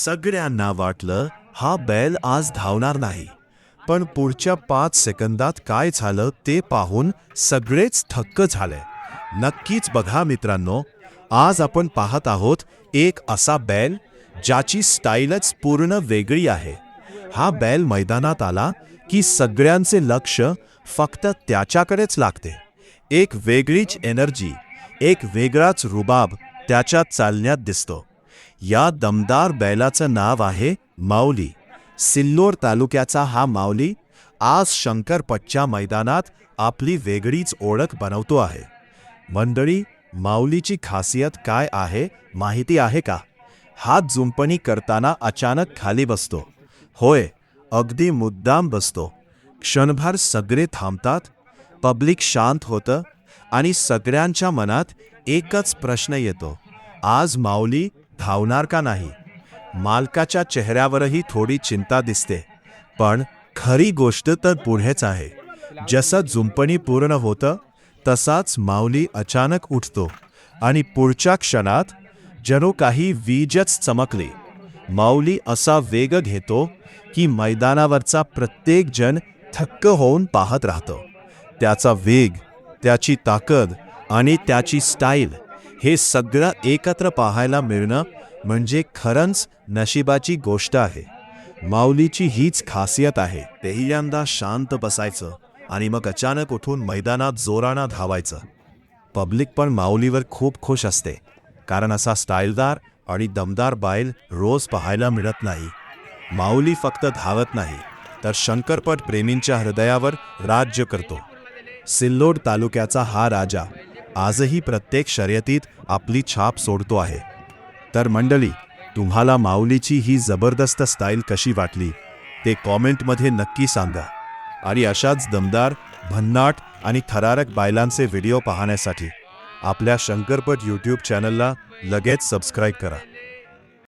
सगळ्यांना वाटलं हा बैल आज धावणार नाही, पण पुढच्या 5 सेकंदात काय झालं ते पाहून सगळेच थक्क झाले. नक्कीच बघा मित्रांनो, आज आपण पाहत आहोत एक असा बैल ज्याची स्टाईलच पूर्ण वेगळी आहे. हा बैल मैदानात आला की सगळ्यांचे लक्ष फक्त त्याच्याकडेच लागते. एक वेगळीच एनर्जी, एक वेगळाच रुबाब त्याच्या चालण्यात दिसतो. या दमदार बैलाचं नाव आहे माऊली. सिल्लोड तालुक्याचा हा माऊली आज शंकरपटच्या मैदानात आपली वेगळीच ओळख बनवतो आहे. मंडळी, माऊलीची खासियत काय आहे माहिती आहे का? हात जुंपणी करताना अचानक खाली बसतो. होय, अगदी मुद्दाम बसतो. क्षणभर सगळे थांबतात, पब्लिक शांत होतं आणि सगळ्यांच्या मनात एकच प्रश्न येतो, आज माऊली धावणार का नाही? मालकाच्या चेहऱ्यावरही थोडी चिंता दिसते, पण खरी गोष्ट तर पुढेच आहे. जसं जुंपणी पूर्ण होतं तसाच माऊली अचानक उठतो आणि पुढच्या क्षणात जणू काही वीजच चमकली. माऊली असा वेग घेतो की मैदानावरचा प्रत्येक जण थक्क होऊन पाहत राहतो. त्याचा वेग, त्याची ताकद आणि त्याची स्टाईल हे सगळं एकत्र पाहायला मिळणं म्हणजे खरंच नशिबाची गोष्ट आहे. माऊलीची हीच खासियत आहे. पहिल्यांदा शांत बसायचं आणि मग अचानक उठून मैदानात जोरानं धावायचं. पब्लिक पण माऊलीवर खूप खुश असते, कारण असा स्टाईलदार आणि दमदार बैल रोज पाहायला मिळत नाही. माऊली फक्त धावत नाही, तर शंकरपट प्रेमींच्या हृदयावर राज्य करतो. सिल्लोड तालुक्याचा हा राजा आजही प्रत्येक शर्यतीत आपली छाप सोडतो आहे. तर मंडळी, तुम्हाला माऊलीची ही जबरदस्त स्टाईल कशी वाटली ते कॉमेंटमध्ये नक्की सांगा. आणि अशाच दमदार, भन्नाट आणि थरारक बैलांचे व्हिडिओ पाहण्यासाठी आपल्या शंकरपट यूट्यूब चॅनलला लगेच सबस्क्राईब करा.